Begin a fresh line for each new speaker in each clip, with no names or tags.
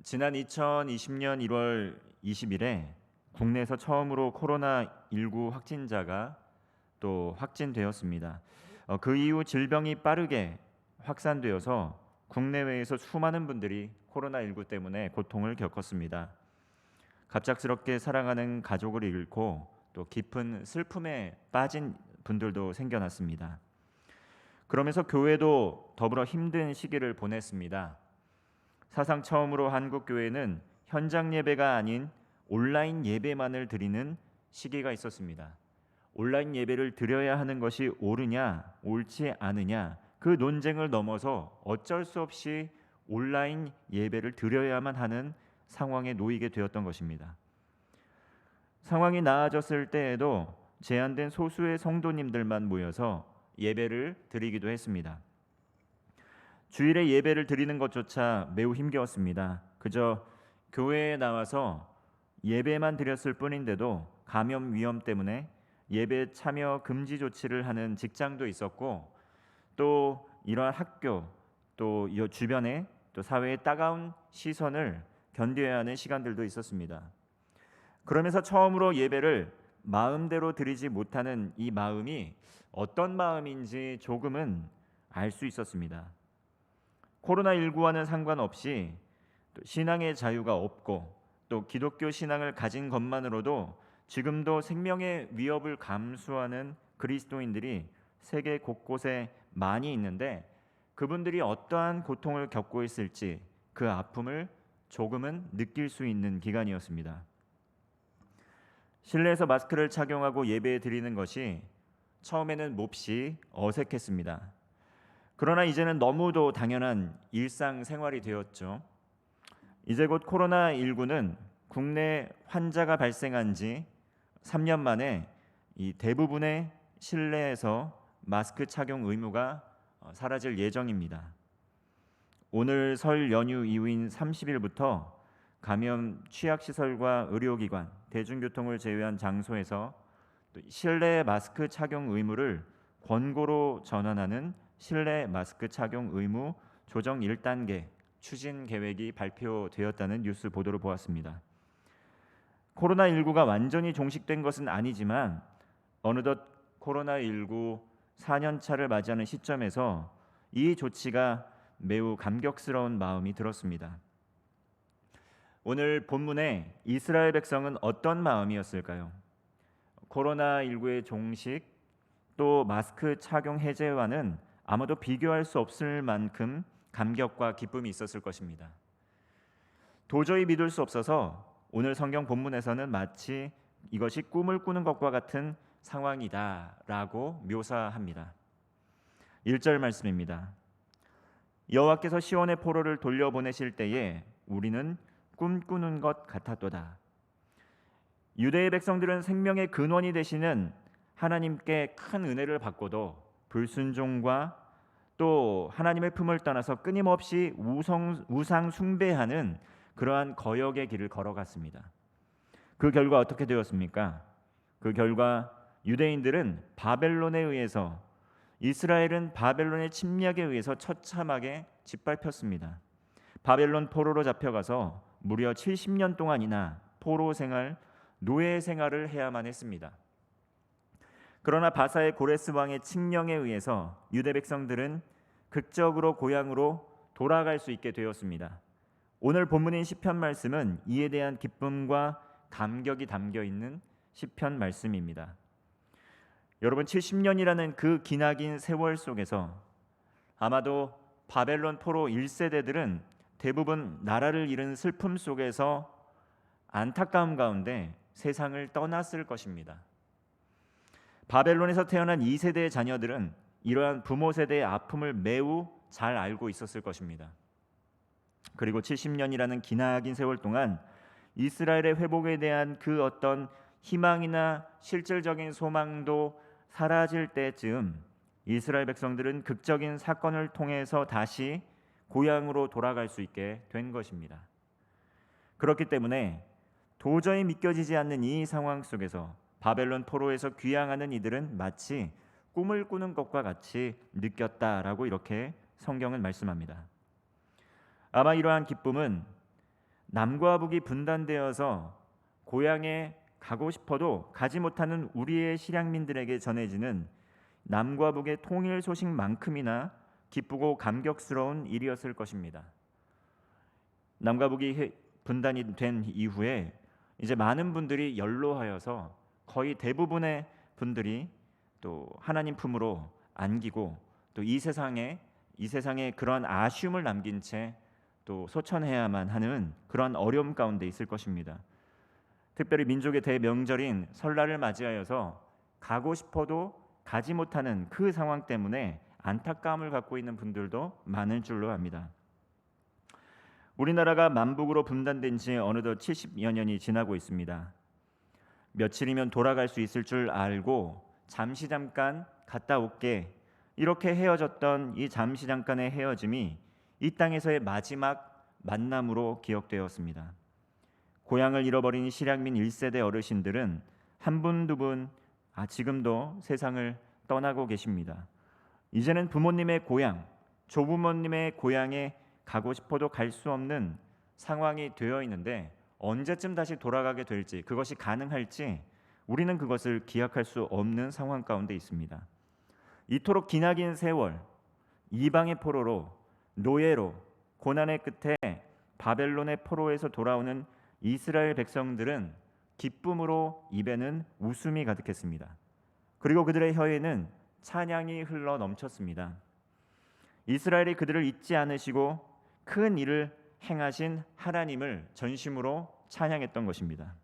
지난 2020년 1월 20일에 국내에서 처음으로 코로나19 확진자가 또 확진되었습니다. 그 이후 질병이 빠르게 확산되어서 국내외에서 수많은 분들이 코로나19 때문에 고통을 겪었습니다. 갑작스럽게 사랑하는 가족을 잃고 또 깊은 슬픔에 빠진 분들도 생겨났습니다. 그러면서 교회도 더불어 힘든 시기를 보냈습니다. 사상 처음으로 한국 교회는 현장 예배가 아닌 온라인 예배만을 드리는 시기가 있었습니다. 온라인 예배를 드려야 하는 것이 옳으냐, 옳지 않으냐, 그 논쟁을 넘어서 어쩔 수 없이 온라인 예배를 드려야만 하는 상황에 놓이게 되었던 것입니다. 상황이 나아졌을 때에도 제한된 소수의 성도님들만 모여서 예배를 드리기도 했습니다. 주일에 예배를 드리는 것조차 매우 힘겨웠습니다. 그저 교회에 나와서 예배만 드렸을 뿐인데도 감염 위험 때문에 예배 참여 금지 조치를 하는 직장도 있었고, 또 이러한 학교, 또 이 주변에 또 사회의 따가운 시선을 견뎌야 하는 시간들도 있었습니다. 그러면서 처음으로 예배를 마음대로 드리지 못하는 이 마음이 어떤 마음인지 조금은 알 수 있었습니다. 코로나19와는 상관없이 또 신앙의 자유가 없고 또 기독교 신앙을 가진 것만으로도 지금도 생명의 위협을 감수하는 그리스도인들이 세계 곳곳에 많이 있는데, 그분들이 어떠한 고통을 겪고 있을지 그 아픔을 조금은 느낄 수 있는 기간이었습니다. 실내에서 마스크를 착용하고 예배 드리는 것이 처음에는 몹시 어색했습니다. 그러나 이제는 너무도 당연한 일상생활이 되었죠. 이제 곧 코로나19는 국내 환자가 발생한 지 3년 만에 이 대부분의 실내에서 마스크 착용 의무가 사라질 예정입니다. 오늘 설 연휴 이후인 30일부터 감염 취약시설과 의료기관, 대중교통을 제외한 장소에서 실내 마스크 착용 의무를 권고로 전환하는 실내 마스크 착용 의무 조정 1단계 추진 계획이 발표되었다는 뉴스 보도를 보았습니다. 코로나19가 완전히 종식된 것은 아니지만 어느덧 코로나19 4년차를 맞이하는 시점에서 이 조치가 매우 감격스러운 마음이 들었습니다. 오늘 본문에 이스라엘 백성은 어떤 마음이었을까요? 코로나19의 종식 또 마스크 착용 해제와는 아마도 비교할 수 없을 만큼 감격과 기쁨이 있었을 것입니다. 도저히 믿을 수 없어서 오늘 성경 본문에서는 마치 이것이 꿈을 꾸는 것과 같은 상황이다라고 묘사합니다. 1절 말씀입니다. 여호와께서 시온의 포로를 돌려보내실 때에 우리는 꿈꾸는 것 같았도다. 유대의 백성들은 생명의 근원이 되시는 하나님께 큰 은혜를 받고도 불순종과 또 하나님의 품을 떠나서 끊임없이 우상 숭배하는 그러한 거역의 길을 걸어갔습니다. 그 결과 어떻게 되었습니까? 그 결과 유대인들은 바벨론에 의해서, 이스라엘은 바벨론의 침략에 의해서 처참하게 짓밟혔습니다. 바벨론 포로로 잡혀가서 무려 70년 동안이나 포로 생활, 노예 생활을 해야만 했습니다. 그러나 바사의 고레스 왕의 칙령에 의해서 유대 백성들은 극적으로 고향으로 돌아갈 수 있게 되었습니다. 오늘 본문인 시편 말씀은 이에 대한 기쁨과 감격이 담겨 있는 시편 말씀입니다. 여러분, 70년이라는 그 기나긴 세월 속에서 아마도 바벨론 포로 1세대들은 대부분 나라를 잃은 슬픔 속에서 안타까움 가운데 세상을 떠났을 것입니다. 바벨론에서 태어난 2세대의 자녀들은 이러한 부모 세대의 아픔을 매우 잘 알고 있었을 것입니다. 그리고 70년이라는 기나긴 세월 동안 이스라엘의 회복에 대한 그 어떤 희망이나 실질적인 소망도 사라질 때쯤 이스라엘 백성들은 극적인 사건을 통해서 다시 고향으로 돌아갈 수 있게 된 것입니다. 그렇기 때문에 도저히 믿겨지지 않는 이 상황 속에서 바벨론 포로에서 귀향하는 이들은 마치 꿈을 꾸는 것과 같이 느꼈다라고 이렇게 성경은 말씀합니다. 아마 이러한 기쁨은 남과 북이 분단되어서 고향에 가고 싶어도 가지 못하는 우리의 실향민들에게 전해지는 남과 북의 통일 소식만큼이나 기쁘고 감격스러운 일이었을 것입니다. 남과 북이 분단이 된 이후에 이제 많은 분들이 연로하여서 거의 대부분의 분들이 또 하나님 품으로 안기고 또 이 세상에 그런 아쉬움을 남긴 채 또 소천해야만 하는 그런 어려움 가운데 있을 것입니다. 특별히 민족의 대명절인 설날을 맞이하여서 가고 싶어도 가지 못하는 그 상황 때문에 안타까움을 갖고 있는 분들도 많을 줄로 압니다. 우리나라가 만북으로 분단된 지 어느덧 70여 년이 지나고 있습니다. 며칠이면 돌아갈 수 있을 줄 알고 잠깐 갔다 올게 이렇게 헤어졌던 이 잠시 잠깐의 헤어짐이 이 땅에서의 마지막 만남으로 기억되었습니다. 고향을 잃어버린 실향민 1세대 어르신들은 한 분, 두 분 지금도 세상을 떠나고 계십니다. 이제는 부모님의 고향, 조부모님의 고향에 가고 싶어도 갈 수 없는 상황이 되어 있는데 언제쯤 다시 돌아가게 될지, 그것이 가능할지 우리는 그것을 기약할 수 없는 상황 가운데 있습니다. 이토록 기나긴 세월, 이방의 포로로, 노예로, 고난의 끝에 바벨론의 포로에서 돌아오는 이스라엘 백성들은 기쁨으로 입에는 웃음이 가득했습니다. 그리고 그들의 혀에는 찬양이 흘러 넘쳤습니다. 이스라엘이 그들을 잊지 않으시고 큰 일을 행하신 하나님을 전심으로 찬양했던 것입니다.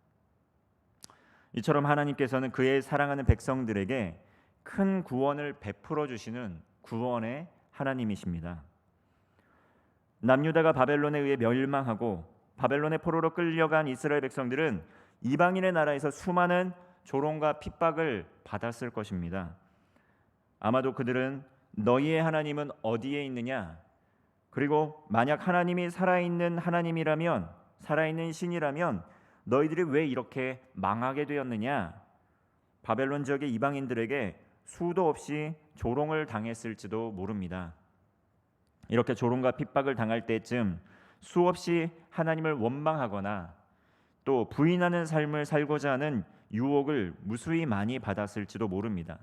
이처럼 하나님께서는 그의 사랑하는 백성들에게 큰 구원을 베풀어 주시는 구원의 하나님이십니다. 남유다가 바벨론에 의해 멸망하고 바벨론의 포로로 끌려간 이스라엘 백성들은 이방인의 나라에서 수많은 조롱과 핍박을 받았을 것입니다. 아마도 그들은 너희의 하나님은 어디에 있느냐? 그리고 만약 하나님이 살아있는 하나님이라면, 살아있는 신이라면 너희들이 왜 이렇게 망하게 되었느냐? 바벨론 지역의 이방인들에게 수도 없이 조롱을 당했을지도 모릅니다. 이렇게 조롱과 핍박을 당할 때쯤 수없이 하나님을 원망하거나 또 부인하는 삶을 살고자 하는 유혹을 무수히 많이 받았을지도 모릅니다.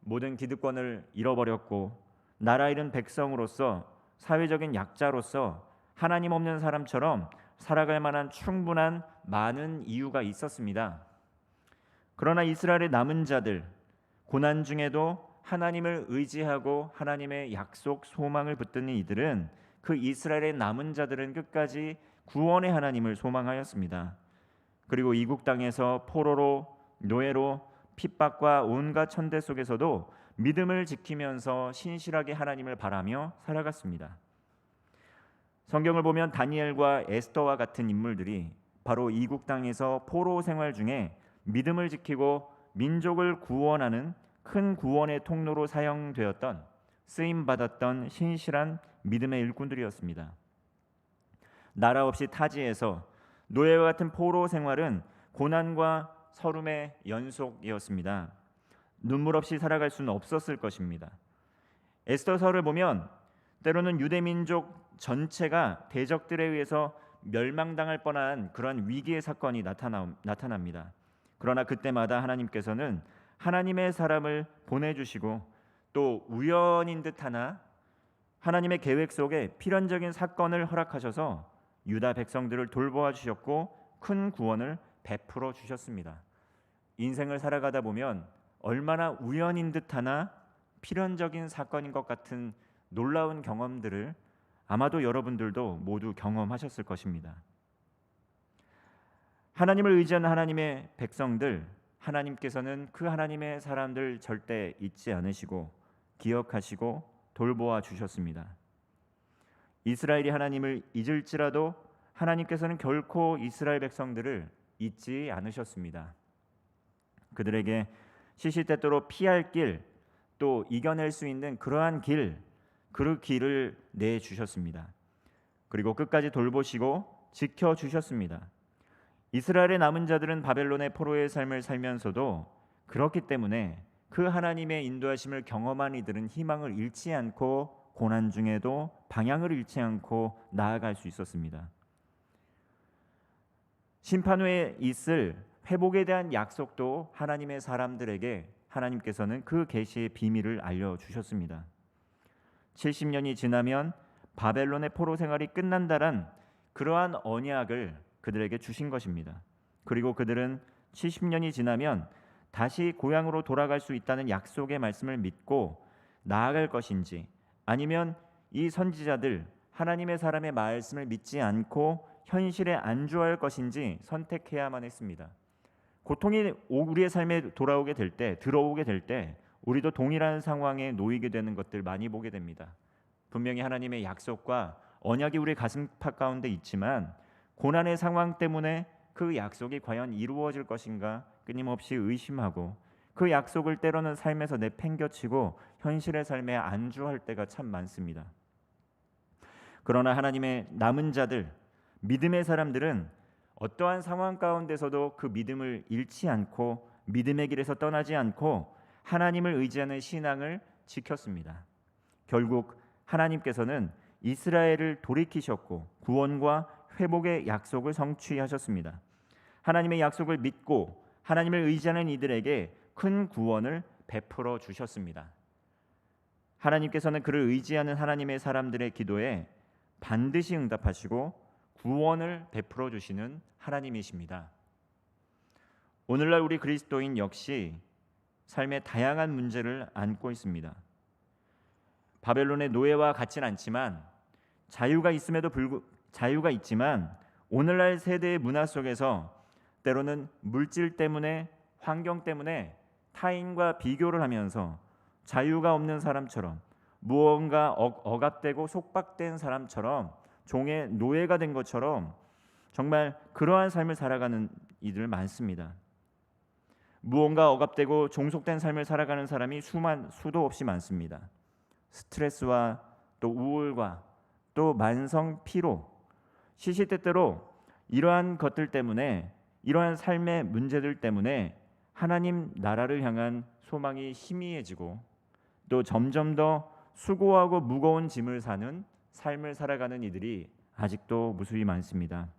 모든 기득권을 잃어버렸고 나라 잃은 백성으로서, 사회적인 약자로서 하나님 없는 사람처럼 살아갈 만한 충분한 많은 이유가 있었습니다. 그러나 이스라엘의 남은 자들, 고난 중에도 하나님을 의지하고 하나님의 약속, 소망을 붙드는 이들은, 그 이스라엘의 남은 자들은 끝까지 구원의 하나님을 소망하였습니다. 그리고 이국 땅에서 포로로, 노예로, 핍박과 온갖 천대 속에서도 믿음을 지키면서 신실하게 하나님을 바라며 살아갔습니다. 성경을 보면 다니엘과 에스더와 같은 인물들이 바로 이국 땅에서 포로 생활 중에 믿음을 지키고 민족을 구원하는 큰 구원의 통로로 사용되었던, 쓰임받았던 신실한 믿음의 일꾼들이었습니다. 나라 없이 타지에서 노예와 같은 포로 생활은 고난과 서름의 연속이었습니다. 눈물 없이 살아갈 수는 없었을 것입니다. 에스더서를 보면 때로는 유대 민족 전체가 대적들에 의해서 멸망당할 뻔한 그러한 위기의 사건이 나타납니다. 그러나 그때마다 하나님께서는 하나님의 사람을 보내주시고 또 우연인 듯 하나 하나님의 계획 속에 필연적인 사건을 허락하셔서 유다 백성들을 돌보아 주셨고 큰 구원을 베풀어 주셨습니다. 인생을 살아가다 보면 얼마나 우연인 듯 하나 필연적인 사건인 것 같은 놀라운 경험들을 아마도 여러분들도 모두 경험하셨을 것입니다. 하나님을 의지하는 하나님의 백성들, 하나님께서는 그 하나님의 사람들 절대 잊지 않으시고 기억하시고 돌보아 주셨습니다. 이스라엘이 하나님을 잊을지라도 하나님께서는 결코 이스라엘 백성들을 잊지 않으셨습니다. 그들에게 시시때때로 피할 길, 또 이겨낼 수 있는 그러한 길, 그 길을 내주셨습니다. 그리고 끝까지 돌보시고 지켜주셨습니다. 이스라엘의 남은 자들은 바벨론의 포로의 삶을 살면서도 그렇기 때문에 그 하나님의 인도하심을 경험한 이들은 희망을 잃지 않고 고난 중에도 방향을 잃지 않고 나아갈 수 있었습니다. 심판 후에 있을 회복에 대한 약속도 하나님의 사람들에게 하나님께서는 그 계시의 비밀을 알려주셨습니다. 70년이 지나면 바벨론의 포로 생활이 끝난다란 그러한 언약을 그들에게 주신 것입니다. 그리고 그들은 70년이 지나면 다시 고향으로 돌아갈 수 있다는 약속의 말씀을 믿고 나아갈 것인지, 아니면 이 선지자들 하나님의 사람의 말씀을 믿지 않고 현실에 안주할 것인지 선택해야만 했습니다. 고통이 우리의 삶에 들어오게 될 때 우리도 동일한 상황에 놓이게 되는 것들 많이 보게 됩니다. 분명히 하나님의 약속과 언약이 우리 가슴팍 가운데 있지만 고난의 상황 때문에 그 약속이 과연 이루어질 것인가 끊임없이 의심하고, 그 약속을 때로는 삶에서 내팽겨치고 현실의 삶에 안주할 때가 참 많습니다. 그러나 하나님의 남은 자들, 믿음의 사람들은 어떠한 상황 가운데서도 그 믿음을 잃지 않고 믿음의 길에서 떠나지 않고 하나님을 의지하는 신앙을 지켰습니다. 결국 하나님께서는 이스라엘을 돌이키셨고 구원과 회복의 약속을 성취하셨습니다. 하나님의 약속을 믿고 하나님을 의지하는 이들에게 큰 구원을 베풀어 주셨습니다. 하나님께서는 그를 의지하는 하나님의 사람들의 기도에 반드시 응답하시고 구원을 베풀어 주시는 하나님이십니다. 오늘날 우리 그리스도인 역시 삶의 다양한 문제를 안고 있습니다. 바벨론의 노예와 같지는 않지만 자유가 있지만 오늘날 세대의 문화 속에서 때로는 물질 때문에, 환경 때문에 타인과 비교를 하면서 자유가 없는 사람처럼, 무언가 억압되고 속박된 사람처럼, 종의 노예가 된 것처럼 정말 그러한 삶을 살아가는 이들 많습니다. 무언가 억압되고 종속된 삶을 살아가는 사람이 수도 없이 많습니다. 스트레스와 또 우울과 또 만성 피로, 시시때때로 이러한 것들 때문에, 이러한 삶의 문제들 때문에 하나님 나라를 향한 소망이 희미해지고 또 점점 더 수고하고 무거운 짐을 사는 삶을 살아가는 이들이 아직도 무수히 많습니다.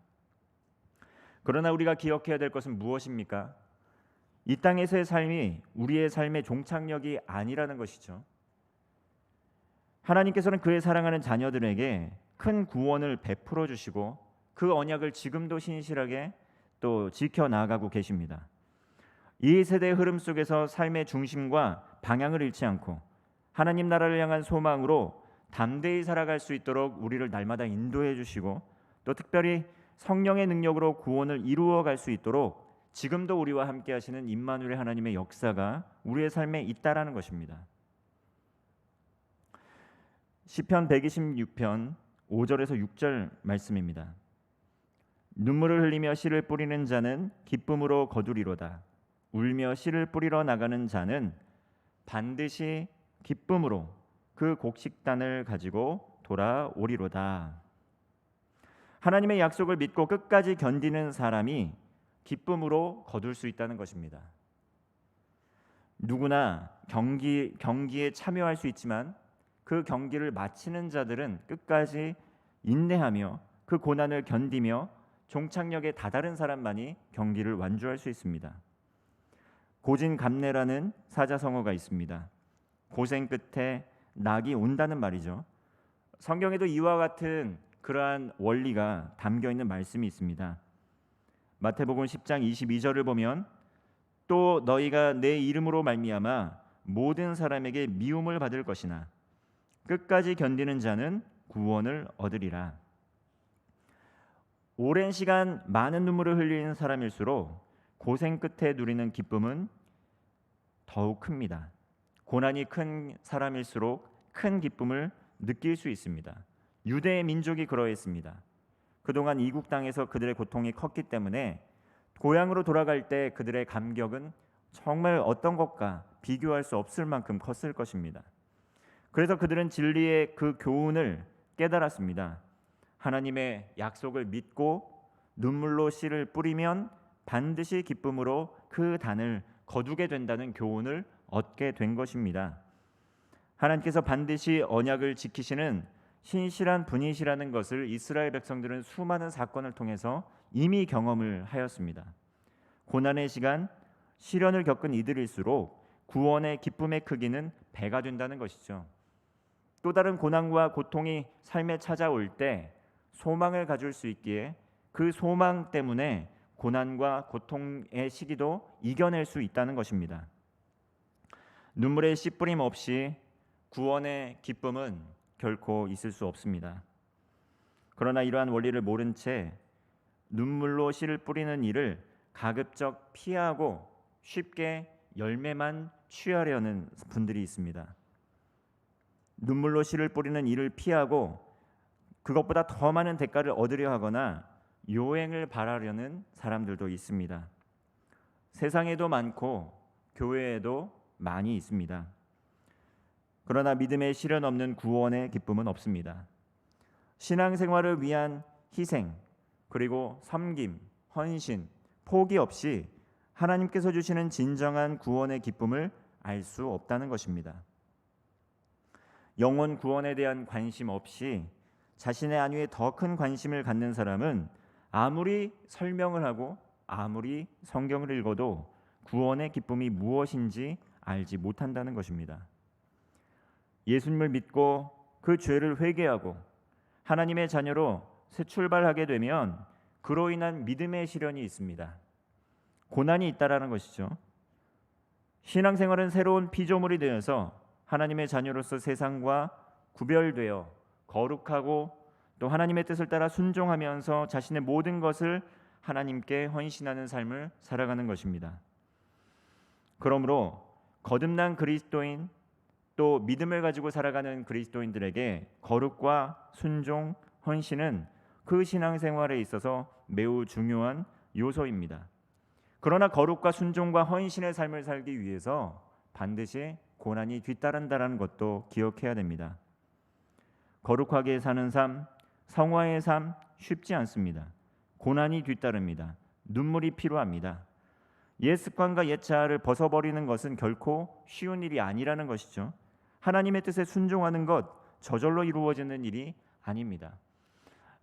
그러나 우리가 기억해야 될 것은 무엇입니까? 이 땅에서의 삶이 우리의 삶의 종착역이 아니라는 것이죠. 하나님께서는 그의 사랑하는 자녀들에게 큰 구원을 베풀어 주시고 그 언약을 지금도 신실하게 또 지켜나가고 계십니다. 이 세대의 흐름 속에서 삶의 중심과 방향을 잃지 않고 하나님 나라를 향한 소망으로 담대히 살아갈 수 있도록 우리를 날마다 인도해 주시고, 또 특별히 성령의 능력으로 구원을 이루어 갈 수 있도록 지금도 우리와 함께 하시는 임마누엘 하나님의 역사가 우리의 삶에 있다라는 것입니다. 시편 126편 5절에서 6절 말씀입니다. 눈물을 흘리며 씨를 뿌리는 자는 기쁨으로 거두리로다. 울며 씨를 뿌리러 나가는 자는 반드시 기쁨으로 그 곡식단을 가지고 돌아오리로다. 하나님의 약속을 믿고 끝까지 견디는 사람이 기쁨으로 거둘 수 있다는 것입니다. 누구나 경기에 참여할 수 있지만 그 경기를 마치는 자들은 끝까지 인내하며 그 고난을 견디며 종착역에 다다른 사람만이 경기를 완주할 수 있습니다. 고진감래라는 사자성어가 있습니다. 고생 끝에 낙이 온다는 말이죠. 성경에도 이와 같은 그러한 원리가 담겨 있는 말씀이 있습니다. 마태복음 10장 22절을 보면 또 너희가 내 이름으로 말미암아 모든 사람에게 미움을 받을 것이나 끝까지 견디는 자는 구원을 얻으리라. 오랜 시간 많은 눈물을 흘리는 사람일수록 고생 끝에 누리는 기쁨은 더욱 큽니다. 고난이 큰 사람일수록 큰 기쁨을 느낄 수 있습니다. 유대의 민족이 그러했습니다. 그동안 이국 땅에서 그들의 고통이 컸기 때문에 고향으로 돌아갈 때 그들의 감격은 정말 어떤 것과 비교할 수 없을 만큼 컸을 것입니다. 그래서 그들은 진리의 그 교훈을 깨달았습니다. 하나님의 약속을 믿고 눈물로 씨를 뿌리면 반드시 기쁨으로 그 단을 거두게 된다는 교훈을 얻게 된 것입니다. 하나님께서 반드시 언약을 지키시는 신실한 분이시라는 것을 이스라엘 백성들은 수많은 사건을 통해서 이미 경험을 하였습니다. 고난의 시간, 시련을 겪은 이들일수록 구원의 기쁨의 크기는 배가 된다는 것이죠. 또 다른 고난과 고통이 삶에 찾아올 때 소망을 가질 수 있기에 그 소망 때문에 고난과 고통의 시기도 이겨낼 수 있다는 것입니다. 눈물의 씨 뿌림 없이 구원의 기쁨은 결코 있을 수 없습니다. 그러나 이러한 원리를 모른 채 눈물로 씨를 뿌리는 일을 가급적 피하고 쉽게 열매만 취하려는 분들이 있습니다. 눈물로 씨를 뿌리는 일을 피하고 그것보다 더 많은 대가를 얻으려 하거나 요행을 바라려는 사람들도 있습니다. 세상에도 많고 교회에도 많이 있습니다. 그러나 믿음의 시련 없는 구원의 기쁨은 없습니다. 신앙생활을 위한 희생, 그리고 섬김, 헌신, 포기 없이 하나님께서 주시는 진정한 구원의 기쁨을 알 수 없다는 것입니다. 영혼 구원에 대한 관심 없이 자신의 안위에 더 큰 관심을 갖는 사람은 아무리 설명을 하고 아무리 성경을 읽어도 구원의 기쁨이 무엇인지 알지 못한다는 것입니다. 예수님을 믿고 그 죄를 회개하고 하나님의 자녀로 새 출발하게 되면 그로 인한 믿음의 시련이 있습니다. 고난이 있다라는 것이죠. 신앙생활은 새로운 피조물이 되어서 하나님의 자녀로서 세상과 구별되어 거룩하고 또 하나님의 뜻을 따라 순종하면서 자신의 모든 것을 하나님께 헌신하는 삶을 살아가는 것입니다. 그러므로 거듭난 그리스도인 또 믿음을 가지고 살아가는 그리스도인들에게 거룩과 순종, 헌신은 그 신앙생활에 있어서 매우 중요한 요소입니다. 그러나 거룩과 순종과 헌신의 삶을 살기 위해서 반드시 고난이 뒤따른다는 것도 기억해야 됩니다. 거룩하게 사는 삶, 성화의 삶 쉽지 않습니다. 고난이 뒤따릅니다. 눈물이 필요합니다. 옛 습관과 옛 자아를 벗어버리는 것은 결코 쉬운 일이 아니라는 것이죠. 하나님의 뜻에 순종하는 것 저절로 이루어지는 일이 아닙니다.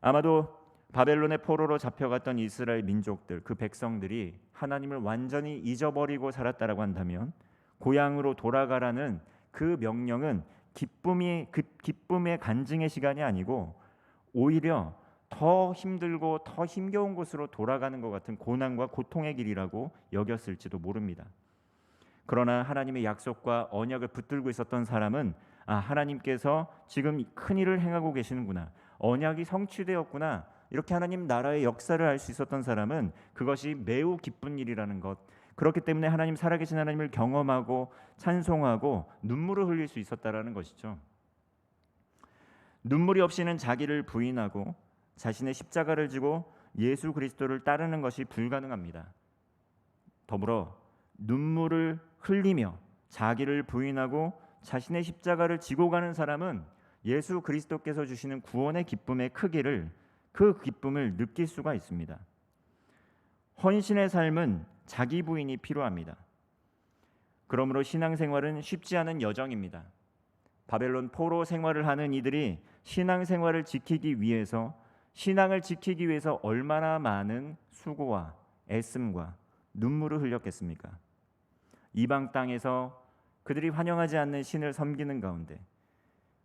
아마도 바벨론의 포로로 잡혀갔던 이스라엘 민족들, 그 백성들이 하나님을 완전히 잊어버리고 살았다라고 한다면 고향으로 돌아가라는 그 명령은 기쁨의 간증의 시간이 아니고 오히려 더 힘들고 더 힘겨운 곳으로 돌아가는 것 같은 고난과 고통의 길이라고 여겼을지도 모릅니다. 그러나 하나님의 약속과 언약을 붙들고 있었던 사람은 하나님께서 지금 큰 일을 행하고 계시는구나, 언약이 성취되었구나, 이렇게 하나님 나라의 역사를 알 수 있었던 사람은 그것이 매우 기쁜 일이라는 것, 그렇기 때문에 하나님 살아계신 하나님을 경험하고 찬송하고 눈물을 흘릴 수 있었다라는 것이죠. 눈물이 없이는 자기를 부인하고 자신의 십자가를 지고 예수 그리스도를 따르는 것이 불가능합니다. 더불어 눈물을 흘리며 자기를 부인하고 자신의 십자가를 지고 가는 사람은 예수 그리스도께서 주시는 구원의 기쁨의 크기를, 그 기쁨을 느낄 수가 있습니다. 헌신의 삶은 자기 부인이 필요합니다. 그러므로 신앙생활은 쉽지 않은 여정입니다. 바벨론 포로 생활을 하는 이들이 신앙생활을 지키기 위해서, 신앙을 지키기 위해서 얼마나 많은 수고와 애씀과 눈물을 흘렸겠습니까? 이방 땅에서 그들이 환영하지 않는 신을 섬기는 가운데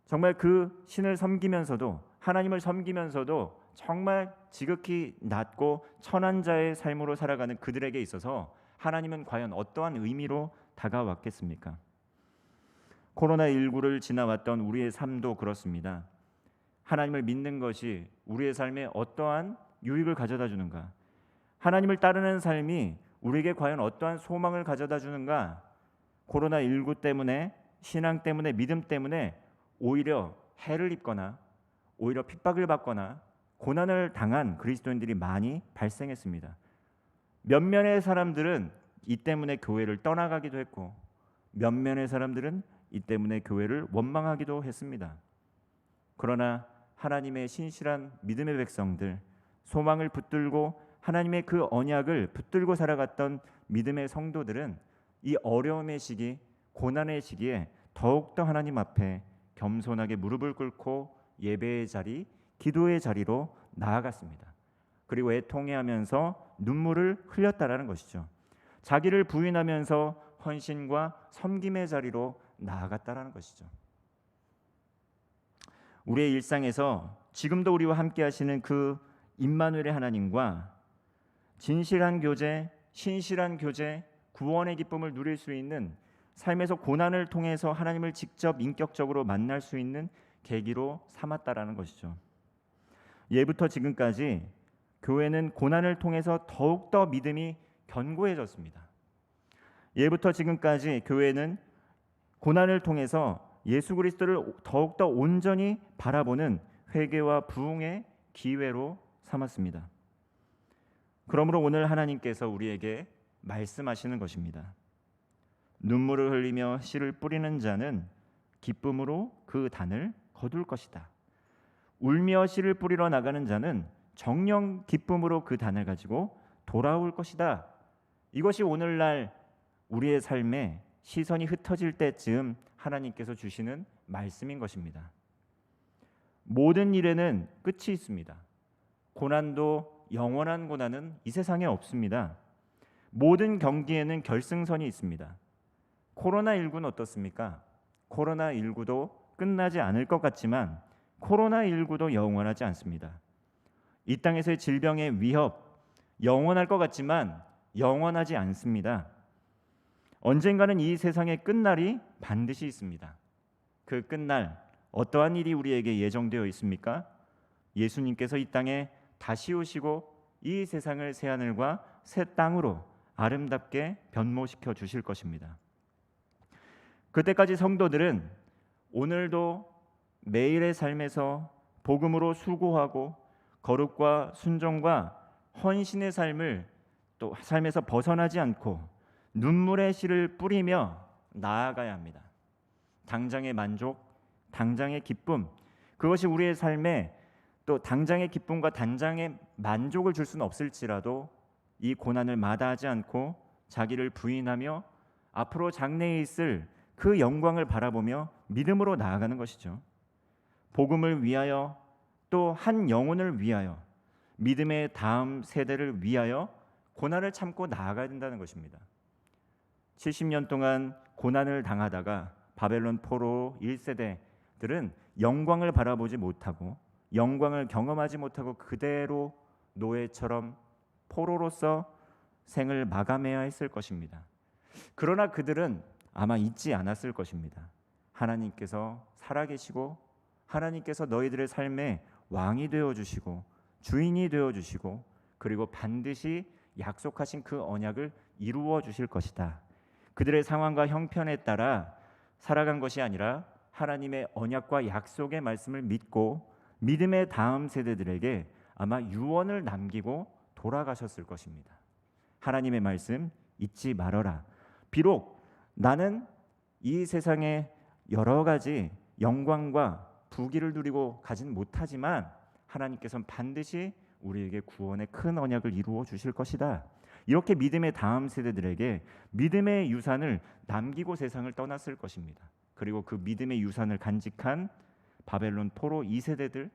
정말 그 신을 섬기면서도, 하나님을 섬기면서도 정말 지극히 낮고 천한 자의 삶으로 살아가는 그들에게 있어서 하나님은 과연 어떠한 의미로 다가왔겠습니까? 코로나19를 지나왔던 우리의 삶도 그렇습니다. 하나님을 믿는 것이 우리의 삶에 어떠한 유익을 가져다 주는가? 하나님을 따르는 삶이 우리에게 과연 어떠한 소망을 가져다 주는가? 코로나19 때문에, 신앙 때문에, 믿음 때문에 오히려 해를 입거나 오히려 핍박을 받거나 고난을 당한 그리스도인들이 많이 발생했습니다. 몇몇의 사람들은 이 때문에 교회를 떠나가기도 했고, 몇몇의 사람들은 이 때문에 교회를 원망하기도 했습니다. 그러나 하나님의 신실한 믿음의 백성들, 소망을 붙들고 하나님의 그 언약을 붙들고 살아갔던 믿음의 성도들은 이 어려움의 시기, 고난의 시기에 더욱더 하나님 앞에 겸손하게 무릎을 꿇고 예배의 자리, 기도의 자리로 나아갔습니다. 그리고 애통해하면서 눈물을 흘렸다라는 것이죠. 자기를 부인하면서 헌신과 섬김의 자리로 나아갔다라는 것이죠. 우리의 일상에서 지금도 우리와 함께 하시는 그 임마누엘의 하나님과 진실한 교제, 신실한 교제, 구원의 기쁨을 누릴 수 있는 삶에서 고난을 통해서 하나님을 직접 인격적으로 만날 수 있는 계기로 삼았다라는 것이죠. 예부터 지금까지 교회는 고난을 통해서 더욱더 믿음이 견고해졌습니다. 예부터 지금까지 교회는 고난을 통해서 예수 그리스도를 더욱더 온전히 바라보는 회개와 부흥의 기회로 삼았습니다. 그러므로 오늘 하나님께서 우리에게 말씀하시는 것입니다. 눈물을 흘리며 씨를 뿌리는 자는 기쁨으로 그 단을 거둘 것이다. 울며 씨를 뿌리러 나가는 자는 정녕 기쁨으로 그 단을 가지고 돌아올 것이다. 이것이 오늘날 우리의 삶에 시선이 흩어질 때쯤 하나님께서 주시는 말씀인 것입니다. 모든 일에는 끝이 있습니다. 고난도 영원한 고난은 이 세상에 없습니다. 모든 경기에는 결승선이 있습니다. 코로나19는 어떻습니까? 코로나19도 끝나지 않을 것 같지만 코로나19도 영원하지 않습니다. 이 땅에서의 질병의 위협 영원할 것 같지만 영원하지 않습니다. 언젠가는 이 세상의 끝날이 반드시 있습니다. 그 끝날 어떠한 일이 우리에게 예정되어 있습니까? 예수님께서 이 땅에 다시 오시고 이 세상을 새 하늘과 새 땅으로 아름답게 변모시켜 주실 것입니다. 그때까지 성도들은 오늘도 매일의 삶에서 복음으로 수고하고 거룩과 순종과 헌신의 삶을 또 삶에서 벗어나지 않고 눈물의 씨를 뿌리며 나아가야 합니다. 당장의 만족, 당장의 기쁨, 그것이 우리의 삶에 또 당장의 기쁨과 당장의 만족을 줄 수는 없을지라도 이 고난을 마다하지 않고 자기를 부인하며 앞으로 장래에 있을 그 영광을 바라보며 믿음으로 나아가는 것이죠. 복음을 위하여 또 한 영혼을 위하여 믿음의 다음 세대를 위하여 고난을 참고 나아가야 된다는 것입니다. 70년 동안 고난을 당하다가 바벨론 포로 1세대들은 영광을 바라보지 못하고 영광을 경험하지 못하고 그대로 노예처럼 포로로서 생을 마감해야 했을 것입니다. 그러나 그들은 아마 잊지 않았을 것입니다. 하나님께서 살아계시고 하나님께서 너희들의 삶에 왕이 되어주시고 주인이 되어주시고 그리고 반드시 약속하신 그 언약을 이루어 주실 것이다. 그들의 상황과 형편에 따라 살아간 것이 아니라 하나님의 언약과 약속의 말씀을 믿고 믿음의 다음 세대들에게 아마 유언을 남기고 돌아가셨을 것입니다. 하나님의 말씀 잊지 말아라. 비록 나는 이 세상에 여러 가지 영광과 부귀를 누리고 가진 못하지만 하나님께서는 반드시 우리에게 구원의 큰 언약을 이루어 주실 것이다. 이렇게 믿음의 다음 세대들에게 믿음의 유산을 남기고 세상을 떠났을 것입니다. 그리고 그 믿음의 유산을 간직한 바벨론 포로 2세대들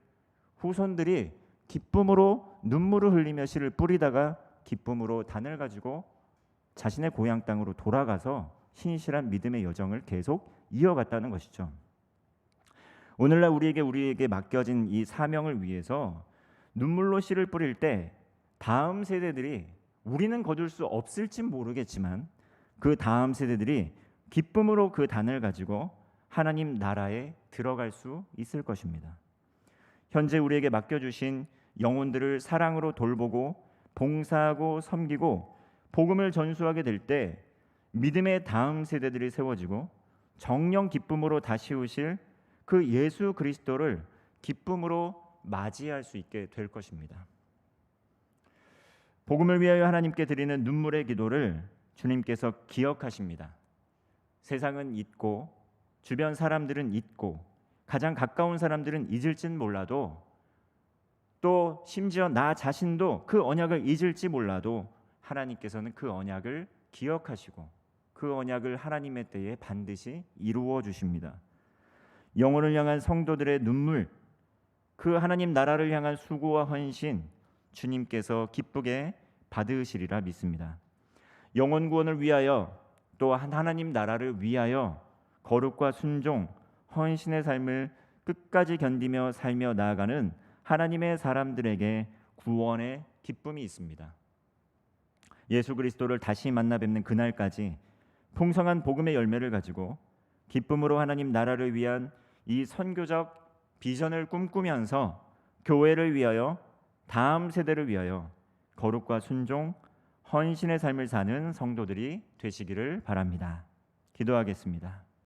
후손들이 기쁨으로 눈물을 흘리며 씨를 뿌리다가 기쁨으로 단을 가지고 자신의 고향 땅으로 돌아가서 신실한 믿음의 여정을 계속 이어갔다는 것이죠. 오늘날 우리에게 맡겨진 이 사명을 위해서 눈물로 씨를 뿌릴 때 다음 세대들이 우리는 거둘 수 없을지 모르겠지만 그 다음 세대들이 기쁨으로 그 단을 가지고 하나님 나라에 들어갈 수 있을 것입니다. 현재 우리에게 맡겨주신 영혼들을 사랑으로 돌보고 봉사하고 섬기고 복음을 전수하게 될 때 믿음의 다음 세대들이 세워지고 정령 기쁨으로 다시 오실 그 예수 그리스도를 기쁨으로 맞이할 수 있게 될 것입니다. 복음을 위하여 하나님께 드리는 눈물의 기도를 주님께서 기억하십니다. 세상은 잊고 주변 사람들은 잊고 가장 가까운 사람들은 잊을진 몰라도 또 심지어 나 자신도 그 언약을 잊을지 몰라도 하나님께서는 그 언약을 기억하시고 그 언약을 하나님의 때에 반드시 이루어 주십니다. 영혼을 향한 성도들의 눈물, 그 하나님 나라를 향한 수고와 헌신 주님께서 기쁘게 받으시리라 믿습니다. 영혼 구원을 위하여 또 하나님 나라를 위하여 거룩과 순종, 헌신의 삶을 끝까지 견디며 살며 나아가는 하나님의 사람들에게 구원의 기쁨이 있습니다. 예수 그리스도를 다시 만나 뵙는 그날까지 풍성한 복음의 열매를 가지고 기쁨으로 하나님 나라를 위한 이 선교적 비전을 꿈꾸면서 교회를 위하여, 다음 세대를 위하여 거룩과 순종, 헌신의 삶을 사는 성도들이 되시기를 바랍니다. 기도하겠습니다.